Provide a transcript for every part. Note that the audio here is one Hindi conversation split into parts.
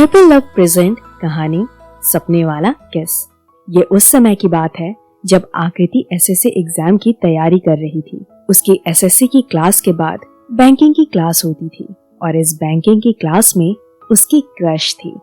ट्रिपल लव प्रेजेंट कहानी सपने वाला किस। ये उस समय की बात है जब आकृति एसएससी एग्जाम की तैयारी कर रही थी। उसकी एसएससी की क्लास के बाद बैंकिंग की क्लास होती थी और इस बैंकिंग की क्लास में उसकी क्रश थी।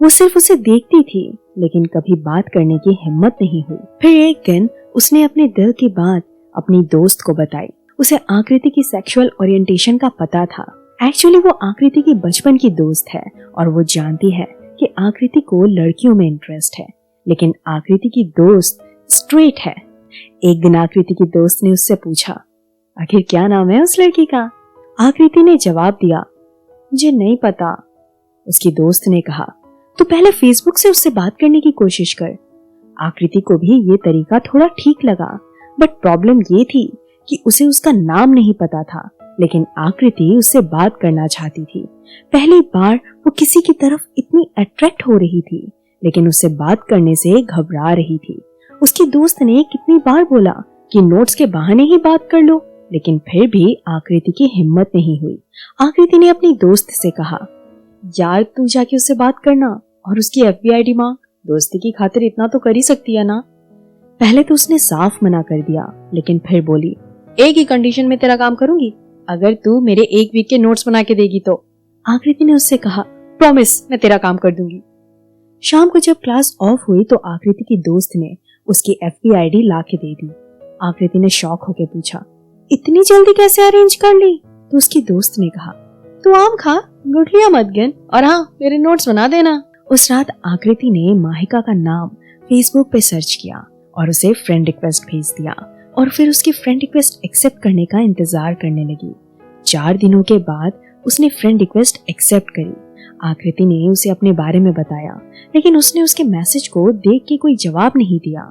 वो सिर्फ उसे देखती थी लेकिन कभी बात करने की हिम्मत नहीं हुई। फिर एक दिन उसने अपने दिल की बात अपनी दोस्त को बताई। उसे आकृति की सेक्सुअल ओरिएंटेशन का पता था। एक्चुअली वो आकृति की बचपन की दोस्त है और वो जानती है कि आकृति को लड़कियों में इंटरेस्ट है, लेकिन आकृति की दोस्त स्ट्रेट है। एक दिन आकृति की दोस्त ने उससे पूछा, आखिर क्या नाम है उस लड़की का? आकृति ने जवाब दिया, मुझे नहीं पता। उसकी दोस्त ने कहा, तू पहले फेसबुक से उससे बात करने की कोशिश कर। आकृति को भी ये तरीका थोड़ा ठीक लगा, बट प्रॉब्लम ये थी कि उसे उसका नाम नहीं पता था, लेकिन आकृति उससे बात करना चाहती थी। पहली बार वो किसी की तरफ इतनी अट्रैक्ट हो रही थी, लेकिन उससे बात करने से घबरा रही थी। उसकी दोस्त ने कितनी बार बोला कि नोट्स के बहाने ही बात कर लो, लेकिन फिर भी आकृति की हिम्मत नहीं हुई। आकृति ने अपनी दोस्त से कहा, यार तू जाके उससे बात करना और उसकी एफबी आईडी मांग, दोस्ती की खातिर इतना तो कर ही सकती है ना। पहले तो उसने साफ मना कर दिया, लेकिन फिर बोली, एक ही कंडीशन में तेरा काम करूंगी, अगर तू मेरे एक वीक के नोट्स बना के देगी तो। आकृति ने उससे कहा, प्रॉमिस मैं तेरा काम कर दूंगी। शाम को जब क्लास ऑफ हुई तो आकृति की दोस्त ने उसकी एफबी आईडी ला के दे दी। आकृति ने शॉक होकर पूछा, इतनी जल्दी कैसे अरेंज कर ली? तो उसकी दोस्त ने कहा, तू आम खा, गुठलियां मत गिन और हाँ मेरे नोट्स बना देना। उस रात आकृति ने माहिका का नाम फेसबुक पे सर्च किया और उसे फ्रेंड रिक्वेस्ट भेज दिया और फिर उसकी फ्रेंड रिक्वेस्ट एक्सेप्ट करने का इंतजार करने लगी। 4 दिनों के बाद उसने फ्रेंड रिक्वेस्ट एक्सेप्ट करी। आकृति ने उसे अपने बारे में बताया, लेकिन उसने उसके मैसेज को देख के कोई जवाब नहीं दिया।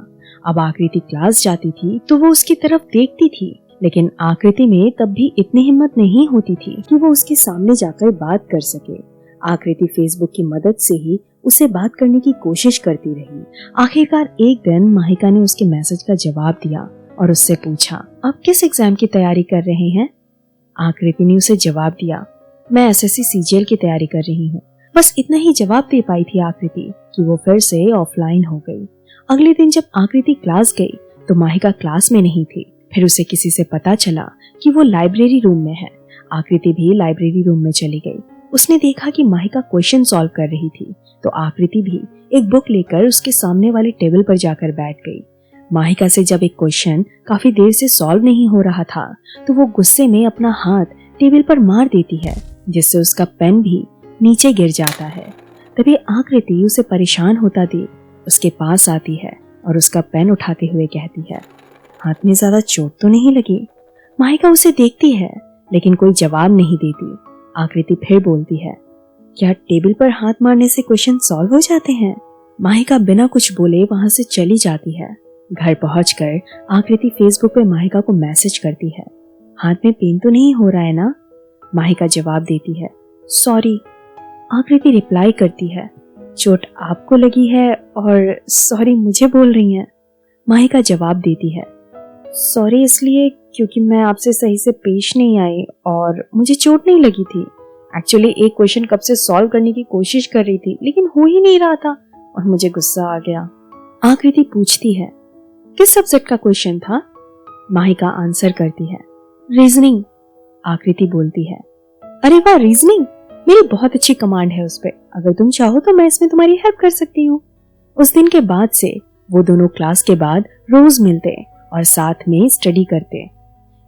अब आकृति क्लास जाती थी तो वो उसकी तरफ देखती थी, लेकिन आकृति में तब भी इतनी हिम्मत नहीं होती थी कि वो उसके सामने जाकर बात कर सके। आकृति फेसबुक की मदद से ही उसे बात करने की कोशिश करती रही। आखिरकार एक दिन माहिका ने उसके मैसेज का जवाब दिया और उससे पूछा, आप किस एग्जाम की तैयारी कर रहे हैं? आकृति ने उसे जवाब दिया, मैं एसएससी सीजीएल की तैयारी कर रही हूँ। बस इतना ही जवाब दे पाई थी आकृति कि वो फिर से ऑफलाइन हो गई। अगले दिन जब आकृति क्लास गई तो माहिका क्लास में नहीं थी। फिर उसे किसी से पता चला कि वो लाइब्रेरी रूम में है। आकृति भी लाइब्रेरी रूम में चली गई। उसने देखा कि माहिका क्वेश्चन सॉल्व कर रही थी, तो आकृति भी एक बुक लेकर उसके सामने वाले टेबल पर जाकर बैठ गई। माहिका से जब एक क्वेश्चन काफी देर से सॉल्व नहीं हो रहा था तो वो गुस्से में अपना हाथ टेबल पर मार देती है, जिससे उसका पेन भी नीचे गिर जाता है। तभी आकृति उसे परेशान होता देख उसके पास आती है और उसका पेन उठाते हुए कहती है, हाथ में ज्यादा चोट तो नहीं लगी? माहिका उसे देखती है लेकिन कोई जवाब नहीं देती। आकृति फिर बोलती है, क्या टेबल पर हाथ मारने से क्वेश्चन सॉल्व हो जाते हैं? माहिका बिना कुछ बोले वहां से चली जाती है। घर पहुंचकर आकृति फेसबुक पे माहिका को मैसेज करती है, हाथ में पेन तो नहीं हो रहा है ना? माहिका जवाब देती है, सॉरी। आकृति रिप्लाई करती है, चोट आपको लगी है और सॉरी मुझे बोल रही हैं? माहिका जवाब देती है, सॉरी इसलिए क्योंकि मैं आपसे सही से पेश नहीं आई और मुझे चोट नहीं लगी थी। एक्चुअली एक क्वेश्चन कब से सॉल्व करने की कोशिश कर रही थी लेकिन हो ही नहीं रहा था और मुझे गुस्सा आ गया। आकृति पूछती है, किस सब्जेक्ट का क्वेश्चन था? माहिका आंसर करती है, रीजनिंग। आकृति बोलती है, अरे वाह रीजनिंग, मेरी बहुत अच्छी कमांड है उस पे, अगर तुम चाहो तो मैं इसमें तुम्हारी हेल्प कर सकती हूँ। उस दिन के बाद से वो दोनों क्लास के बाद रोज मिलते और साथ में स्टडी करते।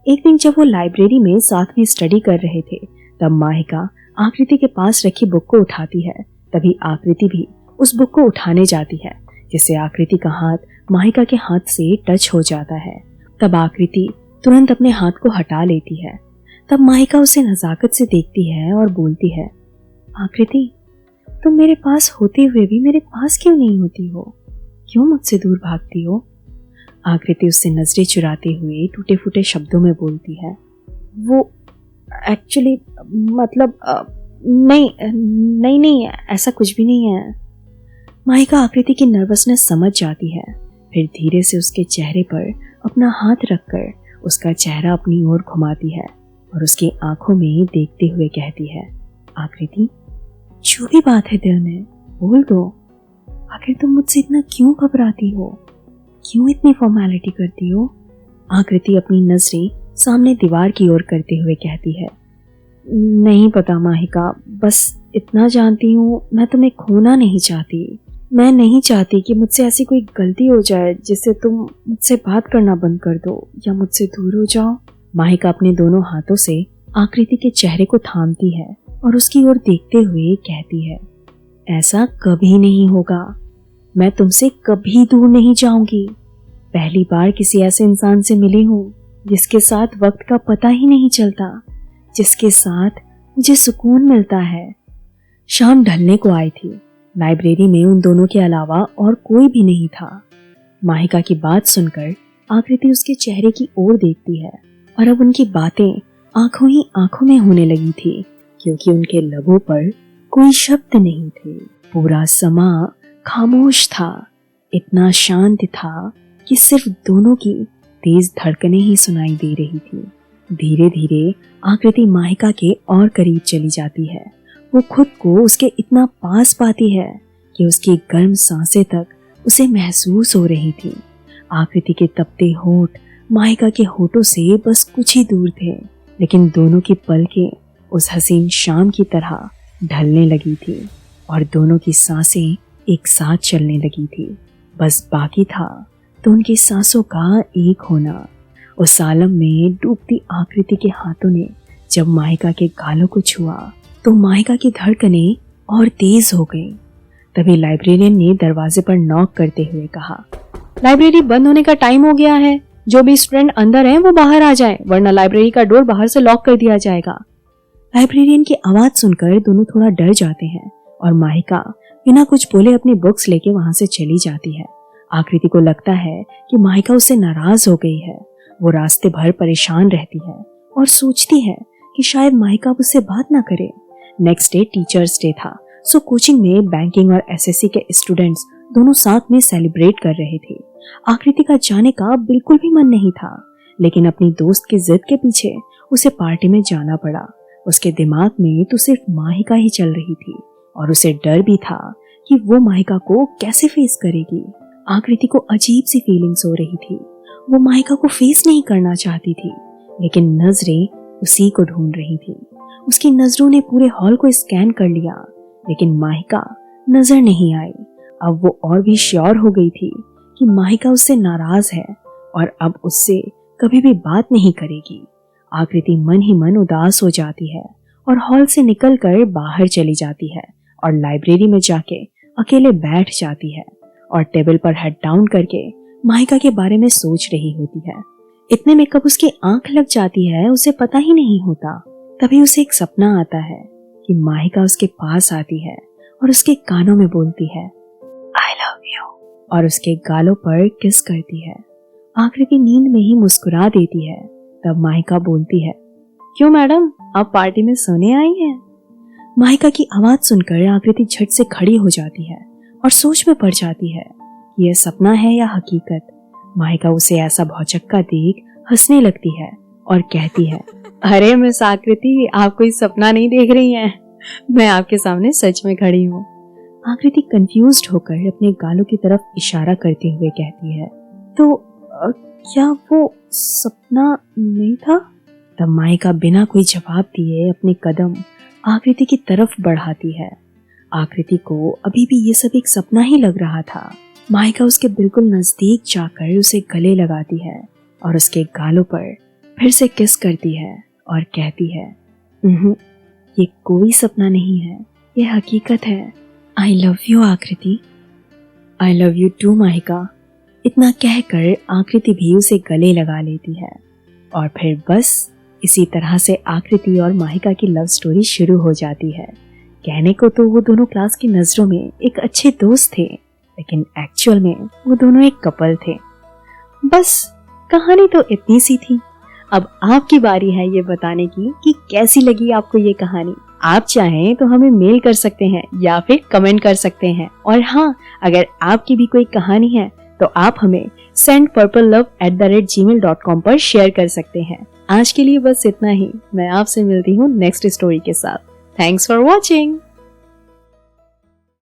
एक दिन जब वो लाइब्रेरी में साथ में स्टडी कर रहे थे तब माहिका आकृति के पास रखी बुक को उठाती है। तभी आकृति भी उस बुक को उठाने जाती है, जिससे आकृति का हाथ माहिका के हाथ से टच हो जाता है। तब आकृति तुरंत अपने हाथ को हटा लेती है। तब माहिका उसे नजाकत से देखती है और बोलती है, आकृति तुम मेरे पास होते हुए भी मेरे पास क्यों नहीं होती हो? क्यों मुझसे दूर भागती हो? आकृति उससे नजरें चुराते हुए टूटे फूटे शब्दों में बोलती है, वो एक्चुअली मतलब नहीं ऐसा कुछ भी नहीं है। माहिका आकृति की नर्वसनेस समझ जाती है। फिर धीरे से उसके चेहरे पर अपना हाथ रखकर उसका चेहरा अपनी ओर घुमाती है और उसकी आंखों में देखते हुए कहती है, आकृति जो भी बात है दिल में बोल दो। आखिर तुम मुझसे इतना क्यों घबराती हो, क्यों इतनी फॉर्मेलिटी करती हो? आकृति अपनी नजरें सामने दीवार की ओर करते हुए कहती है, नहीं पता माहिका, बस इतना जानती हूँ, मैं तुम्हें खोना नहीं चाहती। मैं नहीं चाहती कि मुझसे ऐसी कोई गलती हो जाए जिससे तुम मुझसे बात करना बंद कर दो या मुझसे दूर हो जाओ। माहिका अपने दोनों हाथों से आकृति के चेहरे को थामती है और उसकी ओर देखते हुए कहती है, ऐसा कभी नहीं होगा, मैं तुमसे कभी दूर नहीं जाऊंगी। पहली बार किसी ऐसे इंसान से मिली हूँ जिसके साथ वक्त का पता ही नहीं चलता, जिसके साथ मुझे सुकून मिलता है। शाम ढलने को आई थी। लाइब्रेरी में उन दोनों के अलावा और कोई भी नहीं था। माहिका की बात सुनकर आकृति उसके चेहरे की ओर देखती है और अब उनकी बातें आंखों ही आंखों में होने लगी थी, क्योंकि उनके लबों पर कोई शब्द नहीं थे। पूरा समा खामोश था, इतना शांत था कि सिर्फ दोनों की तेज धड़कनें ही सुनाई दे रही थी। धीरे धीरे आकृति माहिका के और करीब चली जाती है। वो खुद को उसके इतना पास पाती है कि उसकी गर्म सांसें तक उसे महसूस हो रही थी। आकृति के तपते होंठ माहिका के होठों से बस कुछ ही दूर थे, लेकिन दोनों की पलकें उस हसीन शाम की तरह ढलने लगी थी और दोनों की सांसें एक साथ चलने लगी थी। बस बाकी था तो उनकी सांसों का एक होना। उस आलम में डूबती आकृति के हाथों ने जब माहिका के गालों को छुआ तो माहिका की धड़कनें और तेज हो गई। तभी लाइब्रेरियन ने दरवाजे पर नॉक करते हुए कहा, लाइब्रेरी बंद होने का टाइम हो गया है, जो भी स्टूडेंट अंदर हैं वो बाहर आ जाएं, वरना लाइब्रेरी का डोर बाहर से लॉक कर दिया जाएगा। लाइब्रेरियन की आवाज सुनकर दोनों थोड़ा डर जाते हैं और माहिका बिना कुछ बोले अपनी बुक्स लेके वहां से चली जाती है। आकृति को लगता है कि माहिका उससे नाराज हो गई है। वो रास्ते भर परेशान रहती है और सोचती है कि शायद माहिका उससे बात ना करे। नेक्स्ट डे टीचर्स डे था, सो कोचिंग में बैंकिंग और एसएससी के स्टूडेंट्स दोनों साथ में सेलिब्रेट कर रहे थे। आकृति का जाने का बिल्कुल भी मन नहीं था, लेकिन अपनी दोस्त की जिद के पीछे उसे पार्टी में जाना पड़ा। उसके दिमाग में तो सिर्फ माहिका ही चल रही थी और उसे डर भी था कि वो माहिका को कैसे फेस करेगी। आकृति को अजीब सी फीलिंग्स हो रही थी। वो माहिका को फेस नहीं करना चाहती थी, लेकिन नजरें उसी को ढूंढ रही थी। उसकी नजरों ने पूरे हॉल को स्कैन कर लिया, लेकिन माहिका नजर नहीं आई। अब वो और भी श्योर हो गई थी कि माहिका उससे नाराज है और अब उससे कभी भी बात नहीं करेगी। आकृति मन ही मन उदास हो जाती है और हॉल से निकलकर बाहर चली जाती है और लाइब्रेरी में जाके अकेले बैठ जाती है और टेबल पर हेड डाउन करके माहिका के बारे में सोच रही होती है। इतने में कब उसकी आंख लग जाती है उसे पता ही नहीं होता। तभी उसे एक सपना आता है कि माहिका उसके पास आती है और उसके कानों में बोलती है, आई लव यू, और उसके गालों पर किस करती है। आकृति नींद में ही मुस्कुरा देती है। तब माहिका बोलती है, क्यों मैडम, आप पार्टी में सोने आई हैं? माहिका की आवाज सुनकर आकृति झट से खड़ी हो जाती है और सोच में पड़ जाती है कि यह सपना है या हकीकत। माहिका उसे ऐसा भौचक्का देख हंसने लगती है और कहती है, अरे मिस आकृति, आप कोई सपना नहीं देख रही हैं, मैं आपके सामने सच में खड़ी हूँ। आकृति कंफ्यूज्ड होकर अपने गालों की तरफ इशारा करते हुए कहती है, तो क्या वो सपना नहीं था? तब माहिका बिना कोई जवाब दिए अपने कदम आकृति की तरफ बढ़ाती है। आकृति को अभी भी ये सब एक सपना ही लग रहा था। माहिका उसके बिल्कुल नजदीक जाकर उसे गले लगाती है और उसके गालों पर फिर से किस करती है और कहती है, ये कोई सपना नहीं है, ये हकीकत है। आई love you Akriti. I love you too Mahika. इतना कहकर आकृति भी उसे गले लगा लेती है और फिर बस इसी तरह से आकृति और माहिका की लव स्टोरी शुरू हो जाती है। कहने को तो वो दोनों क्लास की नजरों में एक अच्छे दोस्त थे, लेकिन एक्चुअल में वो दोनों एक कपल थे। बस कहानी तो इतनी सी थी। अब आपकी बारी है ये बताने की कि कैसी लगी आपको ये कहानी। आप चाहें तो हमें मेल कर सकते हैं या फिर कमेंट कर सकते हैं। और हाँ, अगर आपकी भी कोई कहानी है तो आप हमें sendpurplelove@gmail.com पर शेयर कर सकते हैं। आज के लिए बस इतना ही। मैं आपसे मिलती हूँ नेक्स्ट स्टोरी के साथ। Thanks for watching.